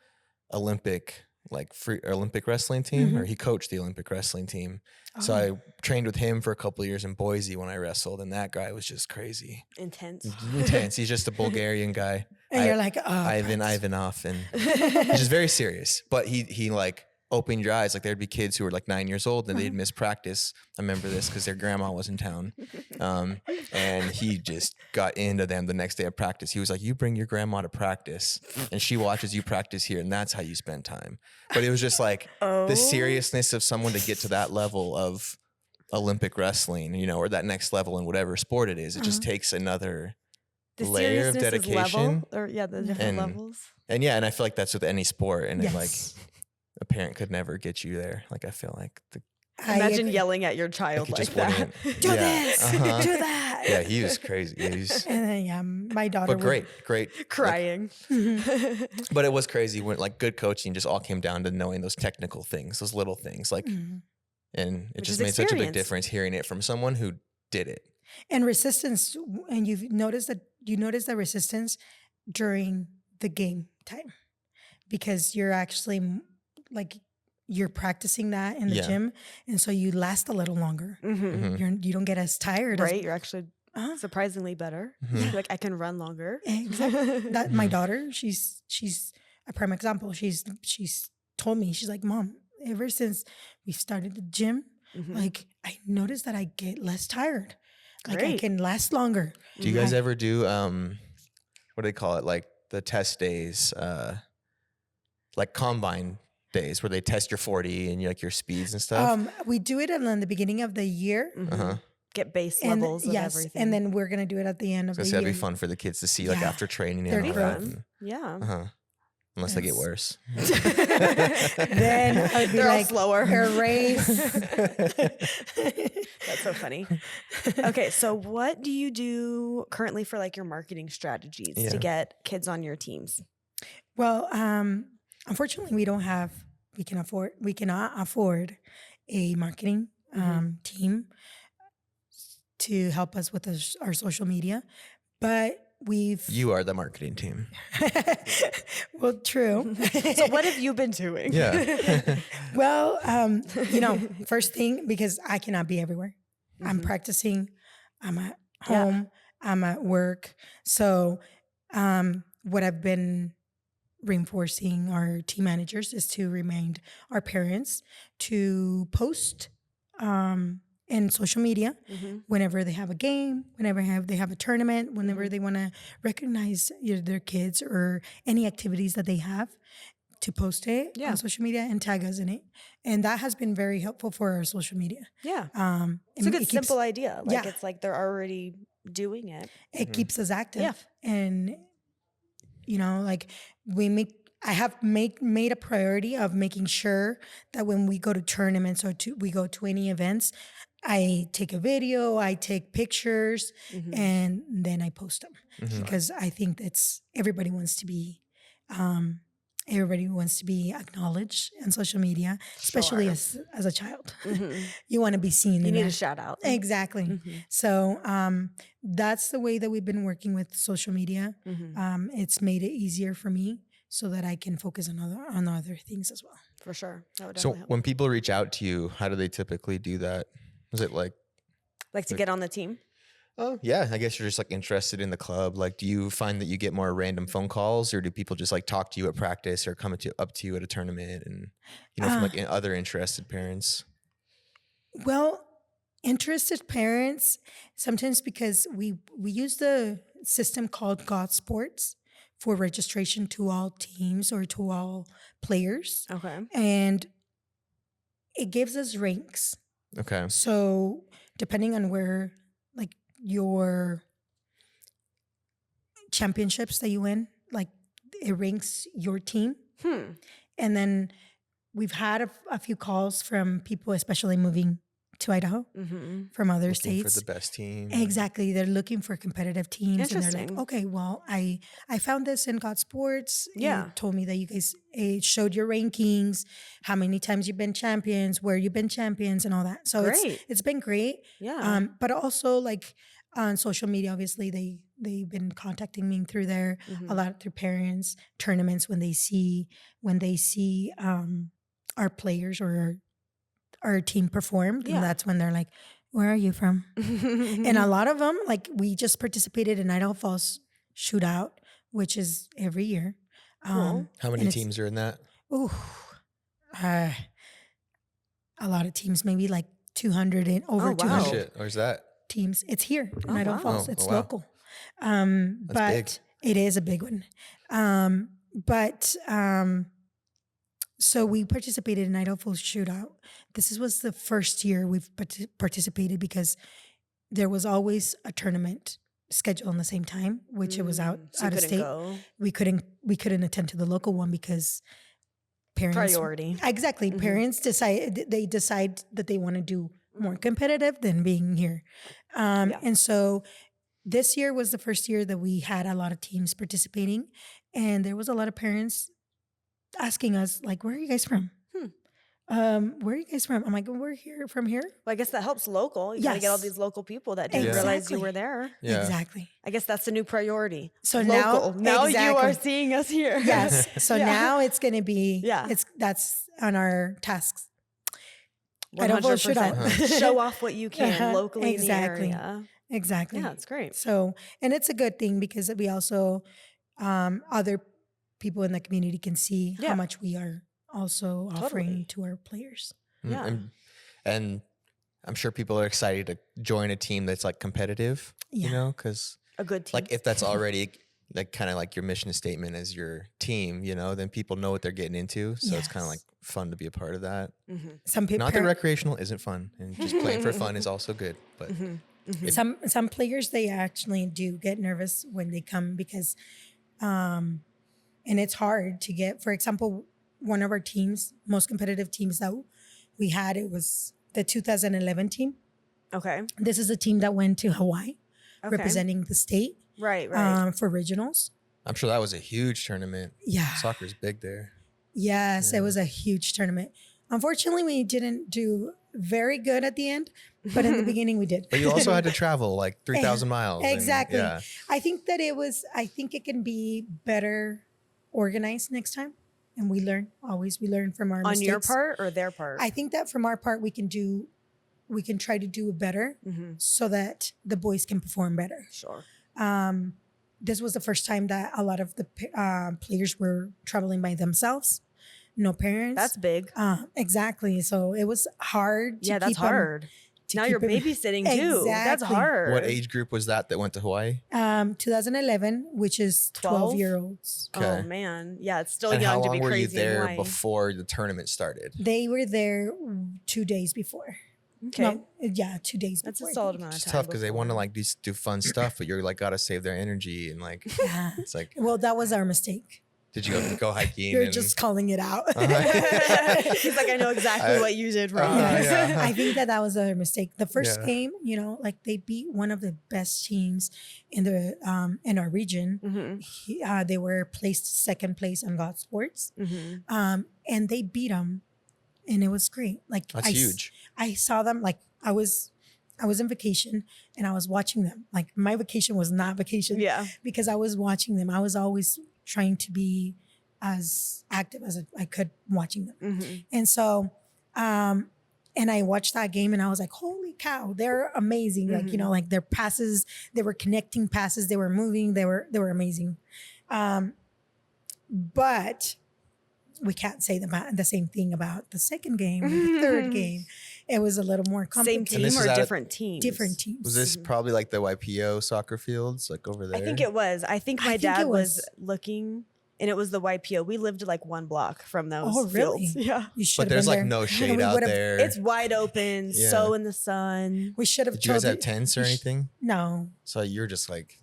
Olympic wrestling team, or he coached the Olympic wrestling team. So I trained with him for a couple of years in Boise when I wrestled, and that guy was just crazy. Intense. He's just a Bulgarian guy. And you're like, Ivanov, and he's just very serious. But he like opened your eyes. Like there'd be kids who were like 9 years old and they'd miss practice. I remember this because their grandma was in town. And he just got into them the next day of practice. He was like, you bring your grandma to practice and she watches you practice here, and that's how you spend time. But it was just like the seriousness of someone to get to that level of Olympic wrestling, you know, or that next level in whatever sport it is. It just takes another The layer of seriousness is dedication. level, or the different levels. And yeah, and I feel like that's with any sport. And yes. like a parent could never get you there. Like I feel like Imagine yelling at your child like that. Do this, do that. Yeah, he was crazy. And then, my daughter. But great. Crying. But it was crazy when like good coaching just all came down to knowing those technical things, those little things, like, and it just made such a big difference hearing it from someone who did it. And resistance, and you notice the resistance during the game time, because you're actually like you're practicing that in the gym, and so you last a little longer. You don't get as tired, right? You're actually surprisingly better. Like I can run longer. Exactly. That my daughter, she's a prime example. She's told me, she's like, Mom, ever since we started the gym, like I noticed that I get less tired. Like I can last longer. Do you guys ever do what do they call it? Like the test days, like combine days where they test your 40 and your speeds and stuff? We do it in the beginning of the year. Get base levels of everything. And then we're gonna do it at the end of the year. That'd be fun for the kids to see, like after training and all that. Yeah. Unless they get worse. Then I'd be They're like, all slower. Erase. That's so funny. Okay, so what do you do currently for like your marketing strategies to get kids on your teams? Well, unfortunately, we cannot afford a marketing team to help us with our social media, but you are the marketing team. Well, true. So what have you been doing? Yeah. Well, first thing, because I cannot be everywhere. I'm practicing. I'm at home. I'm at work. So what I've been reinforcing our team managers is to remind our parents to post in social media whenever they have a game, whenever they have a tournament, whenever they want to recognize their kids or any activities that they have, to post it on social media and tag us in it. And that has been very helpful for our social media. Yeah. It's a good simple idea. Like it's like they're already doing it. It keeps us active. Yeah. And like I have made a priority of making sure that when we go to tournaments or we go to any events, I take a video, I take pictures, and then I post them because I think everybody wants to be acknowledged on social media, especially as a child. You want to be seen. You need a shout out. Exactly. So that's the way that we've been working with social media. It's made it easier for me so that I can focus on other things as well. For sure. That would so when people reach out to you, how do they typically do that? Is it like to get on the team? Oh, yeah. I guess you're just like interested in the club. Like, do you find that you get more random phone calls, or do people just like talk to you at practice or come up to you at a tournament and, from like other interested parents? Well, interested parents, sometimes because we use the system called God Sports for registration to all teams or to all players. Okay. And it gives us ranks. Okay. So depending on where like your championships that you win, like it ranks your team. And then we've had a few calls from people, especially moving to Idaho from other Looking states. for the best team. Exactly. They're looking for competitive teams. And they're like, Interesting. okay, well, I found this in God Sports. Yeah. It told me that you guys showed your rankings, how many times you've been champions, where you've been champions and all that. So Great. it's been great. Yeah. But also like on social media, obviously they've been contacting me through there, a lot through parents, tournaments when they see our players or our team performed. Yeah. And that's when they're like, where are you from? And a lot of them, like we just participated in Idaho Falls shootout, which is every year. Cool. How many teams are in that? Ooh, a lot of teams, maybe like 200 and over Oh, wow. 200 Oh, shit. Or is that? teams. It's here in Oh, Idaho wow. Falls. Oh, It's oh, wow. local. But big. it is a big one. So we participated in Idaho Falls shootout. This was the first year we've participated because there was always a tournament scheduled on the same time, which it was out So you of couldn't state. go. We couldn't attend to the local one because parents Priority. Exactly. Parents decide that they want to do more competitive than being here. Yeah. And so this year was the first year that we had a lot of teams participating, and there was a lot of parents asking us like, where are you guys from? Where are you guys from? I'm like, we're here from here. Well, I guess that helps local. You gotta get all Yes. these local people that didn't realize you were there. Yeah. Exactly. I guess that's the new priority. So Local. Now you are exactly. seeing us here. Yes. So Yeah. now it's going to be, Yeah. that's on our tasks. Idaho Falls 100%. shootout. Show off what you can locally Exactly. in the area. Exactly. Yeah, it's great. So, and it's a good thing because we also, other people in the community can see Yeah. how much we are also offering Totally. to our players. Yeah. And I'm sure people are excited to join a team that's like competitive, Yeah. you know, because A good team. like if that's already like kind of like your mission statement as your team, you know, then people know what they're getting into. So it's kind of Yes. like fun to be a part of that. Some people, Not that recreational isn't fun, and just playing for fun is also good. But some players, they actually do get nervous when they come because, and it's hard to get, for example, one of our teams, most competitive teams that we had, it was the 2011 team. Okay. This is a team that went to Hawaii Okay. representing the state Right. for regionals. I'm sure that was a huge tournament. Yeah. Soccer's big there. Yes, it was a huge tournament. Unfortunately, we didn't do very good at the end, but in the beginning we did. But you also had to travel like 3,000 miles. and- Exactly. yeah. I think it can be better organized next time. And we learn from our On mistakes. your part or their part? I think that from our part, we can try to do it better so that the boys can perform better. Sure. This was the first time that a lot of the players were traveling by themselves, no parents. That's big. Exactly. So it was hard. Yeah, that's keep 'em- hard. to Now keep you're 'em- babysitting too. That's Exactly. hard. What age group was that went to Hawaii? 2011, which is 12? 12-year-olds. Oh Okay. man. Yeah, it's still And how young to long be were you crazy. in there Hawaii. before the tournament started? They were there 2 days before. Okay. No, yeah, 2 days That's before. a I solid think. amount of It's time. tough because they want to before. like do fun stuff, but you're like gotta save their energy and like Yeah. it's like, Well, that was our mistake. did you go hiking? You're and, just calling it out. He's like, I know exactly what you did wrong. Yeah. I think that was our mistake. The first Yeah. game, like they beat one of the best teams in our region. They were placed second place on God Sports, and they beat them, and it was great. Like That's huge. I saw them. Like I was in vacation and I was watching them. Like my vacation was not vacation. Yeah. Because I was watching them. I was always trying to be as active as I could watching them. And so, and I watched that game and I was like, holy cow, they're amazing. Like, like their passes, they were connecting passes, they were moving, they were amazing. But we can't say the same thing about the second game or the third game. It was a little more Same complicated. team this or is at- different teams? Different teams. Was this probably like the YPO soccer fields, like over there? I think it was. I think I my think dad it was was. looking, and it was the YPO. We lived like 1 block from those Oh, really? fields. Yeah. You should But have there's been like there. no And shade we out would've- there. It's wide open, Yeah. so in the sun. We should have Did you guys told have tents or anything? No. So you're just like,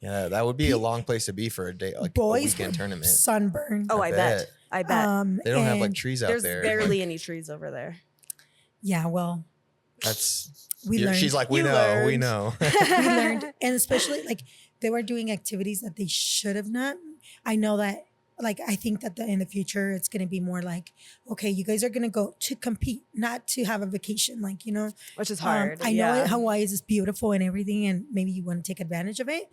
yeah, that would be a long place to be for a day, like a Boys weekend were tournament. sunburned. Oh, I bet. I bet. They don't have like and trees out There's there. barely like, any trees over there. yeah, well, that's we learned. she's like, we You know, we learned. know. We learned, and especially like they were doing activities that they should have not. I know that, like, I think that in the future it's going to be more like, okay, you guys are going to go to compete, not to have a vacation, like, you know. Which is hard. I know yeah. Hawaii is just beautiful and everything, and maybe you want to take advantage of it,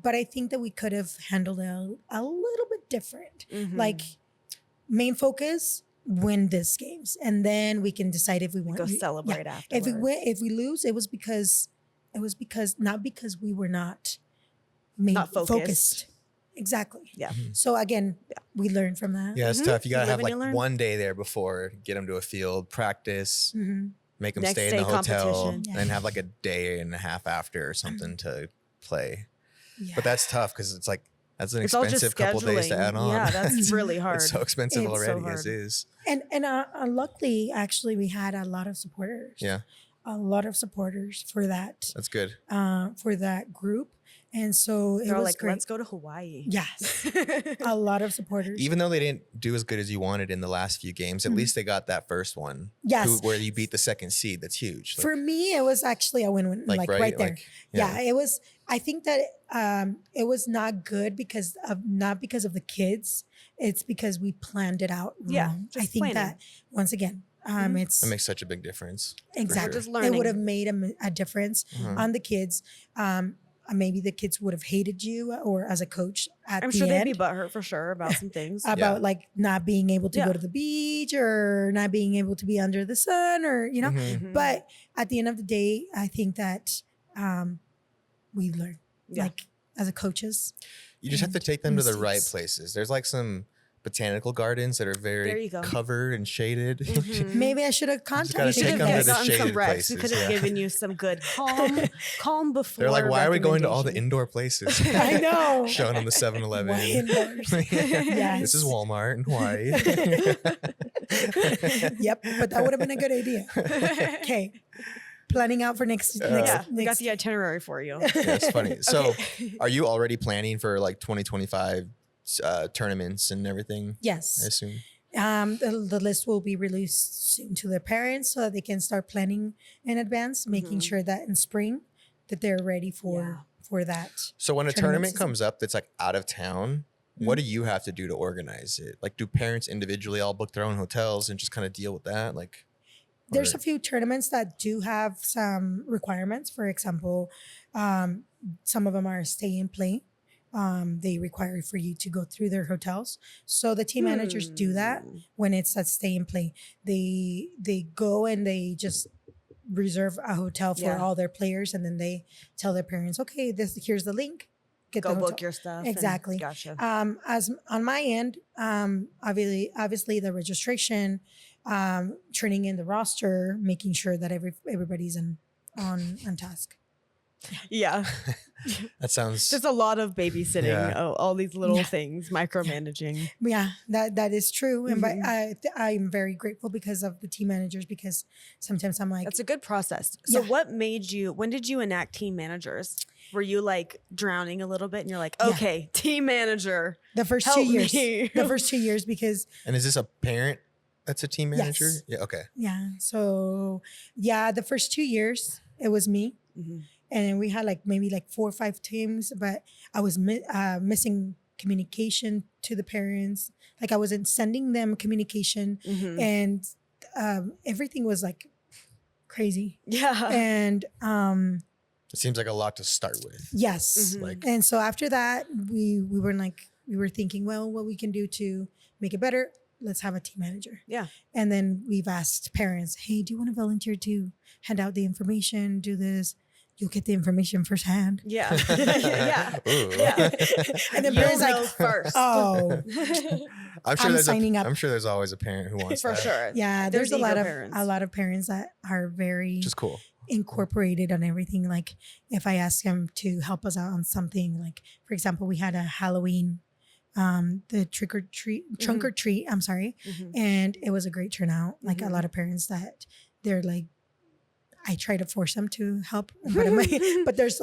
but I think that we could have handled it a little bit different. Like, main focus, win this games, and then we can decide if we want Go to celebrate If afterwards. we win, if we lose, it was because not because we were not focused. Exactly. Yeah. So again, we learned from that. Yeah, it's tough. You gotta You have live and like you learn. one day there before, get them to a field, practice, make them Next stay in the day hotel, competition. Yeah. and then have like a day and a half after or something to play. Yeah. But that's tough because it's like that's an It's all just expensive couple days to scheduling. add on. Yeah, that's really hard. It's so expensive It's so already hard. as is. And luckily, actually, we had a lot of supporters. Yeah, A lot of supporters for that that's good. group, and so it They're all was like, great. let's go to Hawaii. Yes, a lot of supporters. Even though they didn't do as good as you wanted in the last few games, at least they got that first one. Yes. Where you beat the second seed. That's huge. For me, it was actually a win-win, like right there. Like, Yeah, it was. I think that it was not good not because of the kids. It's because we planned it out wrong. Yeah, I just think planning. that once again, it's That makes such a big difference. exactly. Just It learning. would have made a difference Mhm. on the kids. Maybe the kids would have hated you, or as a coach at I'm the sure they'd end, be butthurt for sure about some things. about like not being able to Yeah. go to the beach or not being able to be under the sun, or you know. Mhm. But at the end of the day, I think that we learn, Yeah. like as a coaches. You just have to take them to the right mistakes. places. There's like some botanical gardens that are There very you go. covered and shaded. Mhm. Maybe I should have gotta We contacted should take have them to the gotten some shaded reps. We places, could have yeah. given you some good calm before. They're like, why are we going to all the recommendation." indoor places? I know. Showing them the 7-Eleven. Why indoors? This is Walmart in Hawaii. Yep, but that would have been a good idea. Okay, planning out for next. Yeah, we got next the itinerary for you. That's funny. So, are you already planning for like 2025 tournaments and everything? I yes. assume. The list will be released soon to their parents so that they can start planning in advance, making Mhm. sure that in spring that they're ready for that. So, when a Tournament tournament season. comes up that's like out of town, what do you have to do to organize it? Like, do parents individually all book their own hotels and just kind of deal with that? Like, There's or- a few tournaments that do have some requirements. For example, some of them are stay and play. They require for you to go through their hotels. So the team managers do that when it's at stay and play. They go and they just reserve a hotel for Yeah. all their players, and then they tell their parents, okay, here's the link. Get Go the hotel. book your stuff. Exactly. Gotcha. As on my end, obviously the registration, turning in the roster, making sure that everybody's on task. Yeah. that sounds. Just a lot of babysitting. Yeah. All these little Yeah. things, micromanaging. Yeah, that is true, and but Mhm. I'm very grateful because of the team managers, because sometimes I'm like, That's a good process. So Yeah. when did you enact team managers? Were you like drowning a little bit and you're like, Yeah. okay, team manager. the first help 2 years, me. the first 2 years, because And is this a parent that's a team manager? Yes. Yeah. Okay. the first 2 years it was me. Mhm. And we had maybe 4 or 5 teams, but I was missing communication to the parents. Like I wasn't sending them communication, Mhm. and everything was crazy. Yeah. And It seems like a lot to start with. yes, Mhm. Like, and so after that, we were thinking, well, what we can do to make it better. Let's have a team manager. Yeah. And then we've asked parents, hey, do you want to volunteer to hand out the information? Do this. You'll get the information firsthand. Yeah. Yeah. Ooh. Yeah. And then You'll parents know like, first. oh, I'm sure I'm there's signing up. I'm sure there's always a parent who wants For that. sure. yeah. There's There's a eager lot of parents. parents that are very Which is cool. incorporated on everything. Like if I ask them to help us out on something, like for example, we had a Halloween, the trunk or treat. I'm sorry. Mhm. And it was a great turnout. Like Mhm. a lot of parents that they're like, I try to force them to help, but there's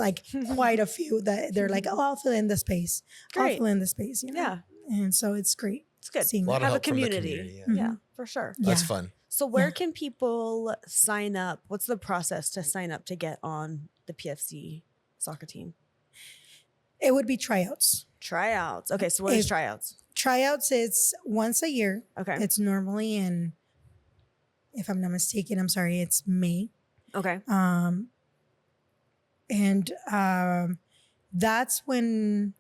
quite a few that they're like, oh, I'll fill in the space. I'll Great. fill in the space, Yeah. And so it's great. It's good. seeing A lot that. of Have a help from the community. community. Mhm. Yeah, for sure. That's Yeah. fun. So where Yeah. can people sign up? What's the process to sign up to get on the PFC soccer team? It would be tryouts. Tryouts. Okay, so what is If- tryouts? Tryouts, it's once a year. Okay. It's normally in, if I'm not mistaken, I'm sorry, it's May. Okay. And that's when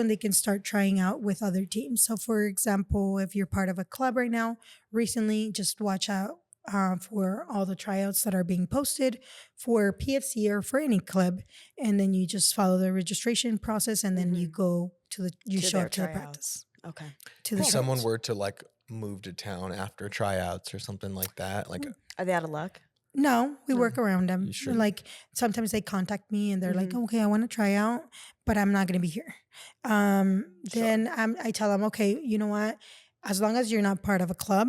they can start trying out with other teams. So for example, if you're part of a club right now, recently, just watch out for all the tryouts that are being posted for PFC or for any club, and then you just follow the registration process, and then you go to To show their up to the tryouts. practice. Okay. To the If someone tryouts. were to like move to town after tryouts or something like that, like Are they out of luck? No, we work around them. You sure? Like sometimes they contact me and they're like, Mhm. "Okay, I want to try out, but I'm not going to be here." Then I tell them, "Okay, you know what? As long as you're not part of a club,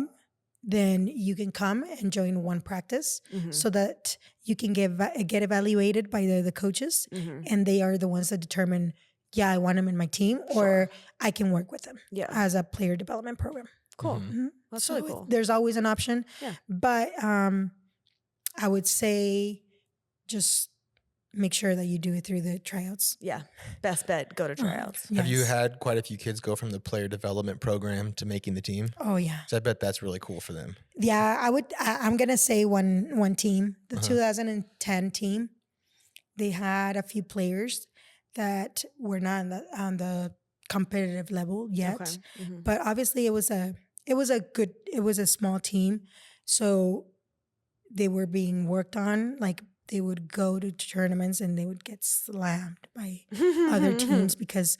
then you can come and join one practice, Mhm. so that you can get evaluated by the coaches, Mhm. and they are the ones that determine, yeah, I want them in my team, or I can work with them Yeah. as a player development program." Cool. Mhm. Mhm. That's So really cool. there's always an option. Yeah. But I would say just make sure that you do it through the tryouts. Yeah. Best bet, go to tryouts. have you Yes. had quite a few kids go from the player development program to making the team? Oh yeah. So I bet that's really cool for them. Yeah, I'm gonna say one team, the 2010 team. They had a few players that were not on the competitive level yet. Okay. Mhm. But obviously it was a small team. So they were being worked on. Like they would go to tournaments and they would get slammed by other teams because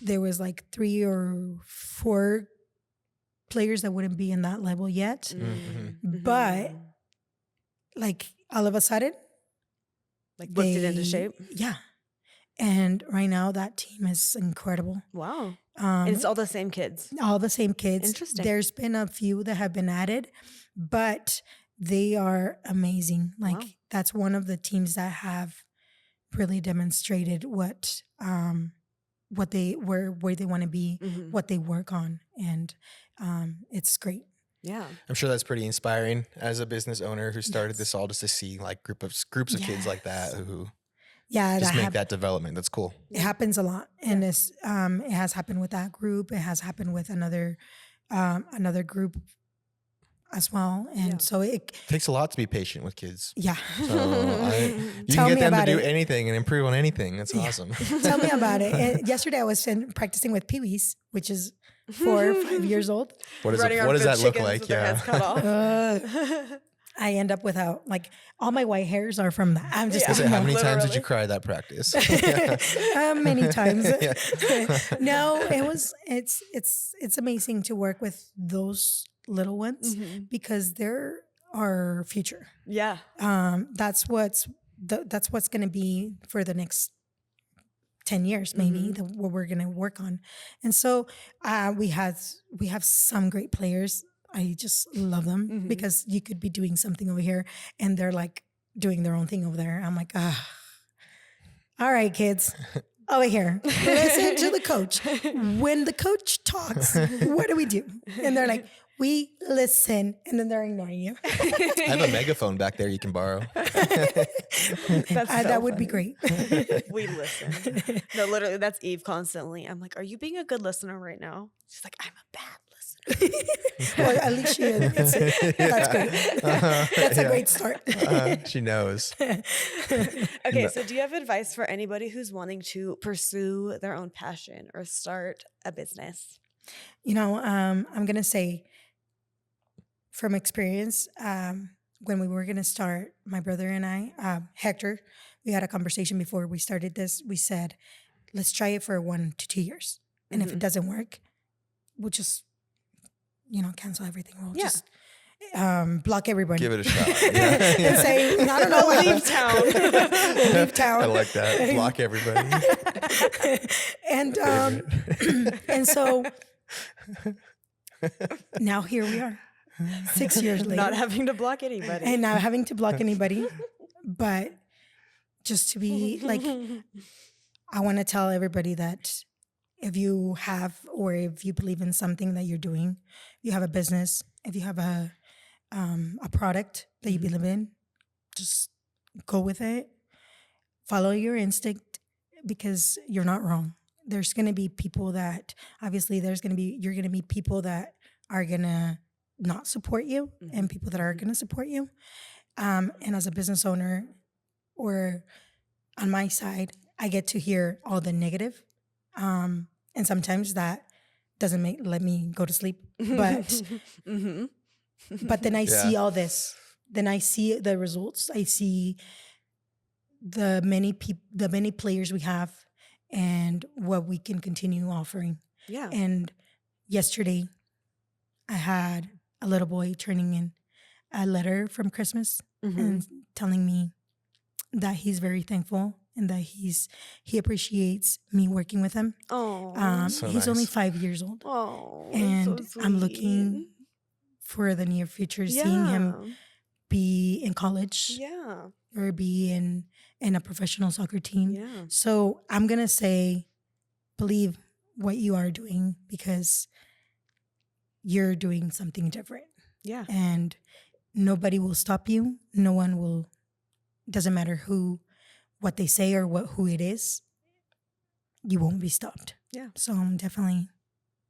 there was like 3 or 4 players that wouldn't be in that level yet. Mhm. But like all of a sudden, like whipped it into they- shape. Yeah. And right now that team is incredible. Wow. And it's all the same kids. all the same kids. Interesting. There's been a few that have been added, but they are amazing. Like Wow. that's one of the teams that have really demonstrated what they where they want to be, Mhm. what they work on, and it's great. Yeah. I'm sure that's pretty inspiring as a business owner who started this all, just to see like groups of kids like that who Yeah, just that make that development. That's cool. it happens a lot, and it has happened with that group. It has happened with another group as well, and so it Takes a lot to be patient with kids. yeah. So you Tell can me get them to about do it. anything and improve on anything. That's awesome. Tell me about it. And yesterday I was practicing with peewees, which is 4 or 5 years old. What does Running it, around what does with that look chickens like? with their heads cut off. I end up without like all my white hairs are from that. I'm just I say, how many times did Literally. you cry that practice? many times. Yeah. No, it's amazing to work with those little ones Mhm. because they're our future. Yeah. That's what's going to be for the next 10 years, maybe what we're going to work on. And so we have some great players. I just love them because you could be doing something over here and they're like doing their own thing over there. I'm like, all right, kids, over here, listen to the coach. When the coach talks, what do we do? And they're like, we listen, and then they're ignoring you. I have a megaphone back there you can borrow. That would be great. We listen. No, literally, that's Eve constantly. I'm like, are you being a good listener right now? She's like, I'm a bad listener. Well, at least she is. That's great. That's a great start. She knows. Okay, so do you have advice for anybody who's wanting to pursue their own passion or start a business? You know, I'm going to say from experience, when we were going to start, my brother and I, Hector, we had a conversation before we started this. We said, let's try it for 1 to 2 years. And if it doesn't work, we'll just, cancel everything. We'll just block everybody. Give it a shot. And say, I don't know, Leave town. We'll leave town. I like that. Block everybody. And so now here we are, 6 years later. Not having to block anybody. And not having to block anybody, but just to be like, I want to tell everybody that if you have, or if you believe in something that you're doing, you have a business, if you have a product that you believe in, just go with it. Follow your instinct, because you're not wrong. There's going to be people that, obviously, you're going to meet people that are going to not support you, and people that are going to support you. And as a business owner, or on my side, I get to hear all the negative. And sometimes that doesn't let me go to sleep. But but then I see all this. Then I see the results. I see the many players we have, and what we can continue offering. Yeah. And yesterday, I had a little boy turning in a letter from Christmas and telling me that he's very thankful and that he appreciates me working with him. Oh, So he's nice. only 5 years old. oh, And so I'm sweet. looking for the near future, seeing him be in college Yeah. or be in a professional soccer team. Yeah. So I'm going to say, believe what you are doing, because you're doing something different, Yeah. and nobody will stop you. No one will, doesn't matter what they say or who it is, you won't be stopped. Yeah. So I'm definitely,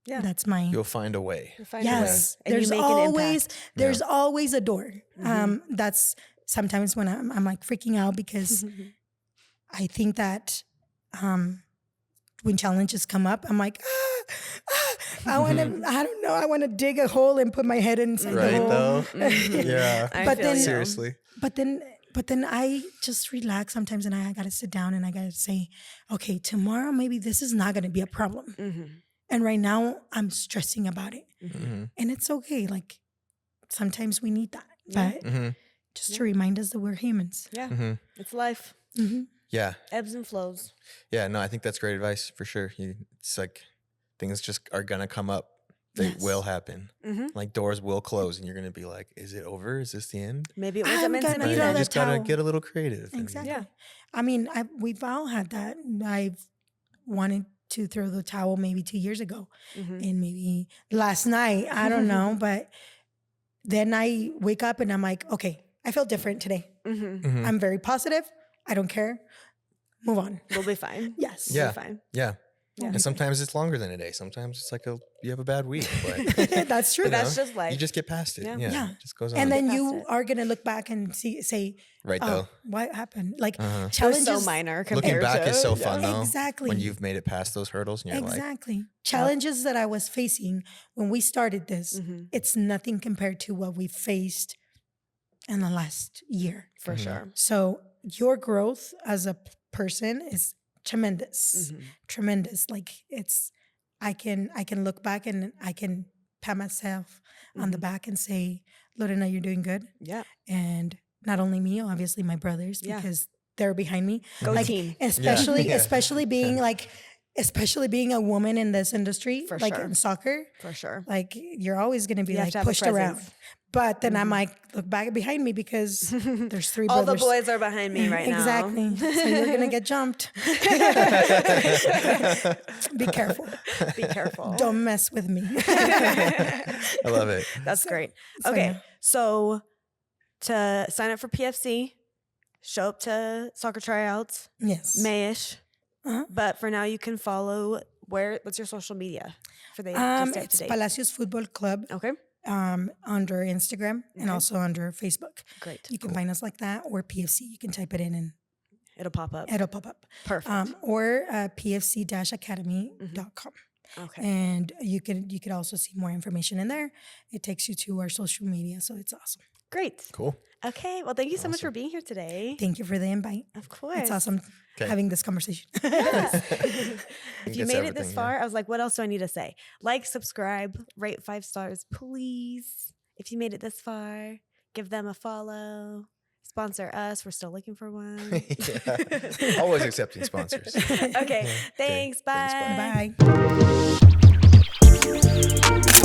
Yeah. that's my, You'll find a way. You'll find a way. yes, And you there's make an always, impact. there's always a door. Mhm. That's sometimes when I'm like freaking out, because I think that when challenges come up, I'm like, I don't know, I want to dig a hole and put my head inside Right, the hole. though? Mhm. Yeah. I But feel then- you. Seriously. But then I just relax sometimes, and I got to sit down and I got to say, okay, tomorrow maybe this is not going to be a problem. Mhm. And right now I'm stressing about it. Mhm. And it's okay. Like, sometimes we need that. Yeah. But Mhm. just to remind us that we're humans. Yeah. Mhm. It's life. Mm-hmm. Yeah. Ebbs and flows. Yeah. No, I think that's great advice for sure. It's like things just are gonna come up. They Yes. will happen. Mhm. Like doors will close, and you're gonna be like, "Is it over? Is this the end?" Maybe it wasn't I'm meant to gonna be You throw then. the just gotta towel. get a little creative. and- Exactly. Yeah. I mean, we've all had that. I've wanted to throw the towel maybe 2 years ago, Mhm. and maybe last night, I don't know, but then I wake up and I'm like, okay, I feel different today. Mhm. Mhm. I'm very positive. I don't care. Move on. We'll be fine. Yes. Yeah. We'll be fine. Yeah. Yeah. And sometimes it's longer than a day. Sometimes it's like you have a bad week, but That's true. you That's know, just life. you just get past it. Yeah. Yeah. Yeah. It just goes on. And then Get you past it. are gonna look back and say, right oh, though. what happened? Like Uh-huh. It was challenges. so minor compared Looking back to, is so yeah. fun though. Exactly. When you've made it past those hurdles and you're like, Exactly. Challenges that I was facing when we started this, Mhm. it's nothing compared to what we faced in the last year. For Mhm. sure. So your growth as a person is tremendous. Mhm. Tremendous. Like, I can look back and I can pat myself on the Mhm. back and say, Lorena, you're doing good. Yeah. And not only me, obviously my brothers, Yeah. because they're behind me. Go Like, team. Especially Yeah. especially being especially being a woman in this industry, For like sure. in soccer, For sure. like you're always going to be You have like to have a pushed around. presence. But then I'm Mhm. like, look back behind me, because there's 3 All brothers. the boys are behind me right now. Exactly. So you're going to get jumped. Be careful. Be careful. Don't mess with me. I love it. That's great. so, Okay. yeah. So to sign up for PFC, show up to soccer tryouts, Yes. Mayish. Uh-huh. But for now, you can follow what's your social media for the to stay up It's to date? Palacios Football Club Okay. under Instagram and Okay. also under Facebook. Great. You can find us like that, or PFC. You can type it in and It'll pop up. it'll pop up. Perfect. Or pfc-academy.com. Okay. And you could also see more information in there. It takes you to our social media, so it's awesome. Great. Cool. Okay. Well, thank you so much for Awesome. being here today. Thank you for the invite. Of course. It's awesome Okay. having this conversation. Yeah. I If think you that's made it this everything, far, I was like, what else do I need to say? Like, subscribe, rate 5 stars, please. If you made it this far, give them a follow. Sponsor us. We're still looking for one. Yeah. Always accepting sponsors. Okay. Yeah. Thanks. Thanks, Bye. Bye.